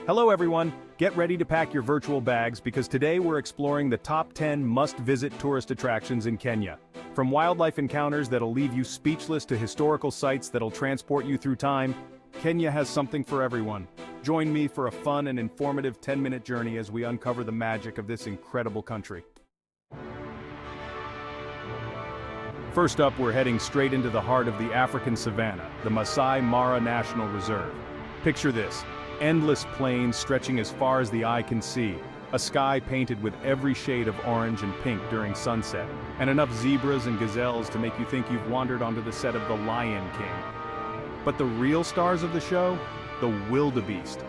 Hello everyone, get ready to pack your virtual bags because today we're exploring the top 10 must-visit tourist attractions in Kenya. From wildlife encounters that'll leave you speechless to historical sites that'll transport you through time, Kenya has something for everyone. Join me for a fun and informative 10-minute journey as we uncover the magic of this incredible country. First up, we're heading straight into the heart of the African savanna, the Masai Mara National Reserve. Picture this. Endless plains stretching as far as the eye can see, a sky painted with every shade of orange and pink during sunset, and enough zebras and gazelles to make you think you've wandered onto the set of The Lion King. But the real stars of the show? The wildebeest.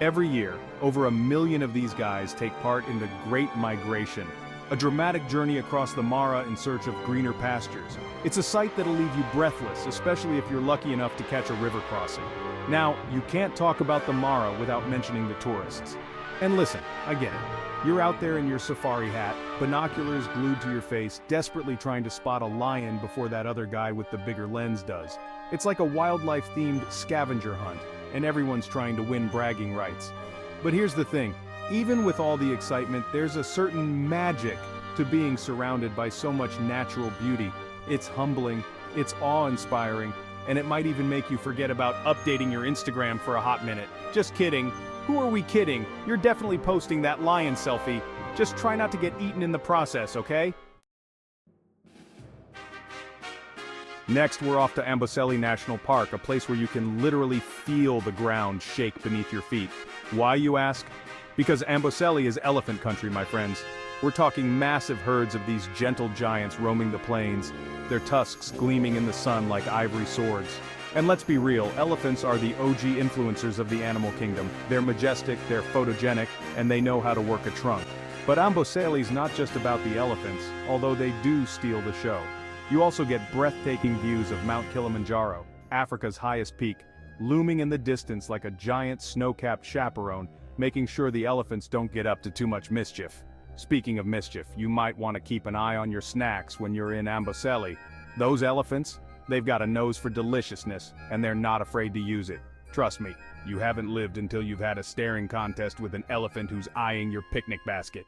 Every year, over 1 million of these guys take part in the Great Migration, a dramatic journey across the Mara in search of greener pastures. It's a sight that'll leave you breathless, especially if you're lucky enough to catch a river crossing. Now, you can't talk about the Mara without mentioning the tourists. And listen, I get it. You're out there in your safari hat, binoculars glued to your face, desperately trying to spot a lion before that other guy with the bigger lens does. It's like a wildlife-themed scavenger hunt, and everyone's trying to win bragging rights. But here's the thing, even with all the excitement, there's a certain magic to being surrounded by so much natural beauty. It's humbling, it's awe-inspiring, and it might even make you forget about updating your Instagram for a hot minute. Just kidding. Who are we kidding? You're definitely posting that lion selfie. Just try not to get eaten in the process, okay? Next, we're off to Amboseli National Park, a place where you can literally feel the ground shake beneath your feet. Why, you ask? Because Amboseli is elephant country, my friends. We're talking massive herds of these gentle giants roaming the plains, their tusks gleaming in the sun like ivory swords. And let's be real, elephants are the OG influencers of the animal kingdom. They're majestic, they're photogenic, and they know how to work a trunk. But Amboseli's not just about the elephants, although they do steal the show. You also get breathtaking views of Mount Kilimanjaro, Africa's highest peak, looming in the distance like a giant snow-capped chaperone, making sure the elephants don't get up to too much mischief. Speaking of mischief, you might want to keep an eye on your snacks when you're in Amboseli. Those elephants, they've got a nose for deliciousness, and they're not afraid to use it. Trust me, you haven't lived until you've had a staring contest with an elephant who's eyeing your picnic basket.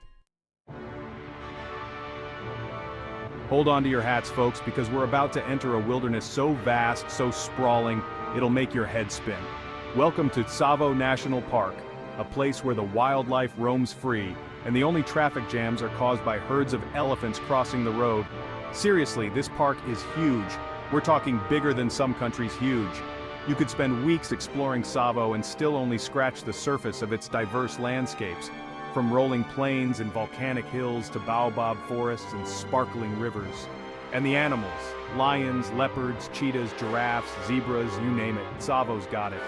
Hold on to your hats, folks, because we're about to enter a wilderness so vast, so sprawling, it'll make your head spin. Welcome to Tsavo National Park, a place where the wildlife roams free, and the only traffic jams are caused by herds of elephants crossing the road. Seriously, this park is huge. We're talking bigger than some countries huge. You could spend weeks exploring Tsavo and still only scratch the surface of its diverse landscapes, from rolling plains and volcanic hills to baobab forests and sparkling rivers. And the animals, lions, leopards, cheetahs, giraffes, zebras, you name it, Tsavo's got it.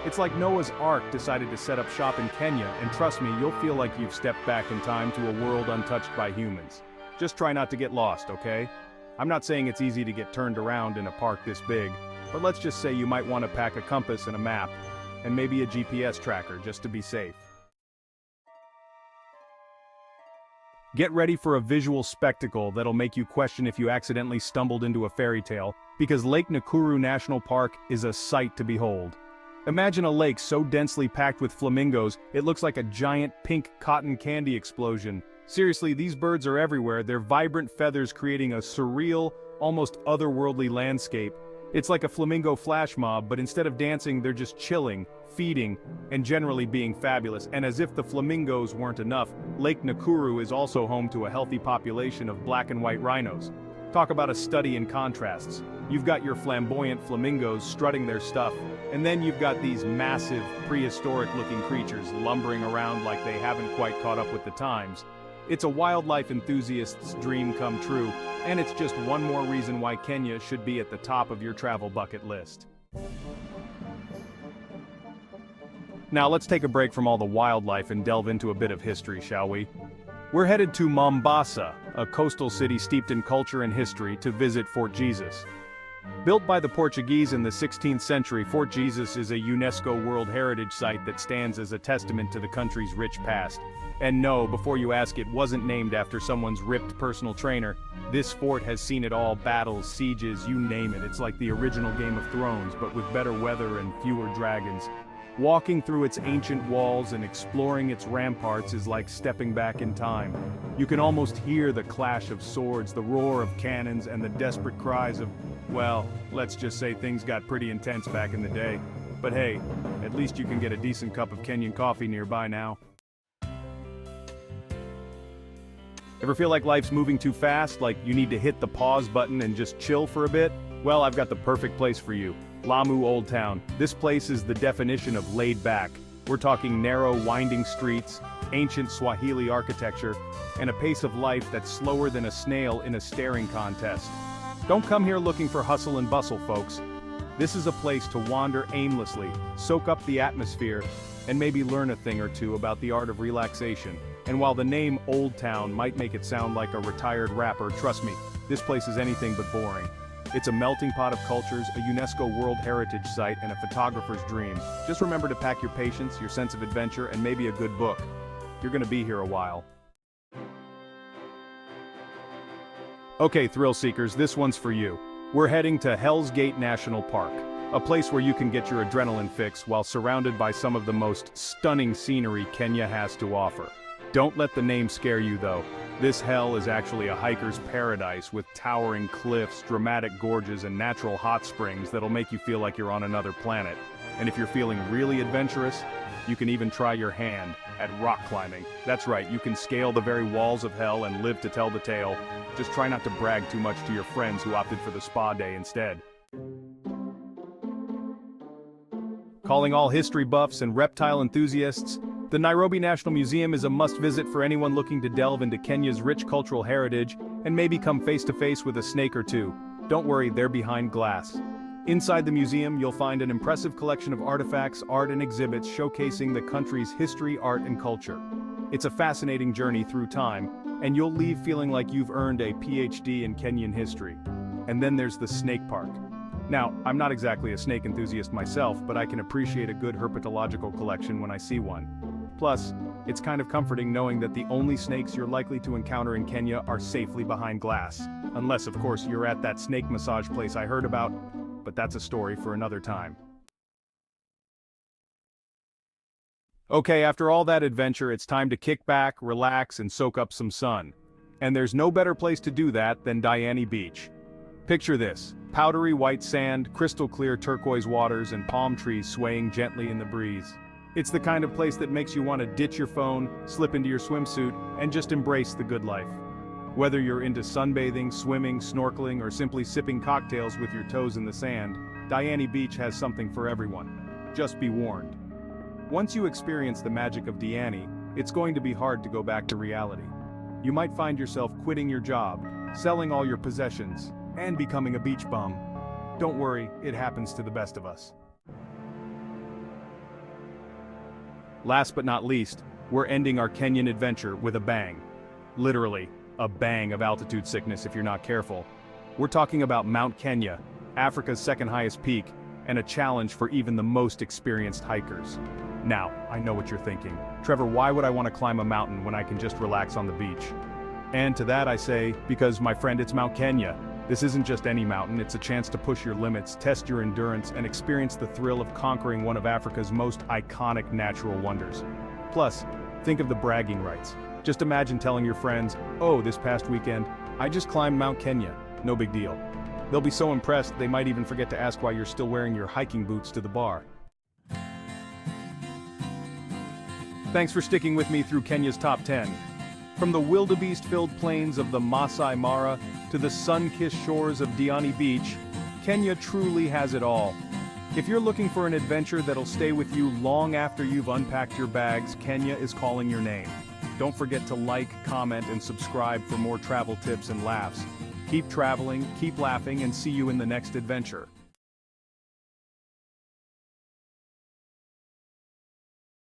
It's like Noah's Ark decided to set up shop in Kenya, and trust me, you'll feel like you've stepped back in time to a world untouched by humans. Just try not to get lost, okay? I'm not saying it's easy to get turned around in a park this big, but let's just say you might want to pack a compass and a map, and maybe a GPS tracker just to be safe. Get ready for a visual spectacle that'll make you question if you accidentally stumbled into a fairy tale, because Lake Nakuru National Park is a sight to behold. Imagine a lake so densely packed with flamingos, it looks like a giant pink cotton candy explosion. Seriously, these birds are everywhere, their vibrant feathers creating a surreal, almost otherworldly landscape. It's like a flamingo flash mob, but instead of dancing, they're just chilling, feeding, and generally being fabulous. And as if the flamingos weren't enough, Lake Nakuru is also home to a healthy population of black and white rhinos. Talk about a study in contrasts. You've got your flamboyant flamingos strutting their stuff, and then you've got these massive, prehistoric-looking creatures lumbering around like they haven't quite caught up with the times. It's a wildlife enthusiast's dream come true, and it's just one more reason why Kenya should be at the top of your travel bucket list. Now let's take a break from all the wildlife and delve into a bit of history, shall we? We're headed to Mombasa, a coastal city steeped in culture and history, to visit Fort Jesus. Built by the Portuguese in the 16th century, Fort Jesus is a UNESCO World Heritage Site that stands as a testament to the country's rich past. And no, before you ask, it wasn't named after someone's ripped personal trainer. This fort has seen it all: battles, sieges, you name it. It's like the original Game of Thrones, but with better weather and fewer dragons. Walking through its ancient walls and exploring its ramparts is like stepping back in time. You can almost hear the clash of swords, the roar of cannons, and the desperate cries of, well, let's just say things got pretty intense back in the day. But hey, at least you can get a decent cup of Kenyan coffee nearby now. Ever feel like life's moving too fast, like you need to hit the pause button and just chill for a bit? Well, I've got the perfect place for you. Lamu Old Town. This place is the definition of laid back. We're talking narrow, winding streets, ancient Swahili architecture, and a pace of life that's slower than a snail in a staring contest. Don't come here looking for hustle and bustle, folks. This is a place to wander aimlessly, soak up the atmosphere, and maybe learn a thing or two about the art of relaxation. And while the name Old Town might make it sound like a retired rapper, trust me, this place is anything but boring. It's a melting pot of cultures, a UNESCO World Heritage Site, and a photographer's dream. Just remember to pack your patience, your sense of adventure, and maybe a good book. You're gonna be here a while. Okay, thrill seekers, this one's for you. We're heading to Hell's Gate National Park, a place where you can get your adrenaline fix while surrounded by some of the most stunning scenery Kenya has to offer. Don't let the name scare you though. This hell is actually a hiker's paradise with towering cliffs, dramatic gorges, and natural hot springs that'll make you feel like you're on another planet. And if you're feeling really adventurous, you can even try your hand at rock climbing. That's right, you can scale the very walls of hell and live to tell the tale. Just try not to brag too much to your friends who opted for the spa day instead. Calling all history buffs and reptile enthusiasts, the Nairobi National Museum is a must-visit for anyone looking to delve into Kenya's rich cultural heritage and maybe come face-to-face with a snake or two. Don't worry, they're behind glass. Inside the museum, you'll find an impressive collection of artifacts, art, and exhibits showcasing the country's history, art, and culture. It's a fascinating journey through time, and you'll leave feeling like you've earned a PhD in Kenyan history. And then there's the Snake Park. Now, I'm not exactly a snake enthusiast myself, but I can appreciate a good herpetological collection when I see one. Plus, it's kind of comforting knowing that the only snakes you're likely to encounter in Kenya are safely behind glass. Unless, of course, you're at that snake massage place I heard about, but that's a story for another time. Okay, after all that adventure, it's time to kick back, relax, and soak up some sun. And there's no better place to do that than Diani Beach. Picture this: powdery white sand, crystal clear turquoise waters, and palm trees swaying gently in the breeze. It's the kind of place that makes you want to ditch your phone, slip into your swimsuit, and just embrace the good life. Whether you're into sunbathing, swimming, snorkeling, or simply sipping cocktails with your toes in the sand, Diani Beach has something for everyone. Just be warned. Once you experience the magic of Diani, it's going to be hard to go back to reality. You might find yourself quitting your job, selling all your possessions, and becoming a beach bum. Don't worry, it happens to the best of us. Last but not least, we're ending our Kenyan adventure with a bang. Literally, a bang of altitude sickness if you're not careful. We're talking about Mount Kenya, Africa's second highest peak, and a challenge for even the most experienced hikers. Now, I know what you're thinking. Trevor, why would I want to climb a mountain when I can just relax on the beach? And to that I say, because my friend, it's Mount Kenya. This isn't just any mountain, it's a chance to push your limits, test your endurance, and experience the thrill of conquering one of Africa's most iconic natural wonders. Plus, think of the bragging rights. Just imagine telling your friends, oh, this past weekend, I just climbed Mount Kenya. No big deal. They'll be so impressed they might even forget to ask why you're still wearing your hiking boots to the bar. Thanks for sticking with me through Kenya's top 10. From the wildebeest-filled plains of the Masai Mara to the sun-kissed shores of Diani Beach, Kenya truly has it all. If you're looking for an adventure that'll stay with you long after you've unpacked your bags, Kenya is calling your name. Don't forget to like, comment, and subscribe for more travel tips and laughs. Keep traveling, keep laughing, and see you in the next adventure.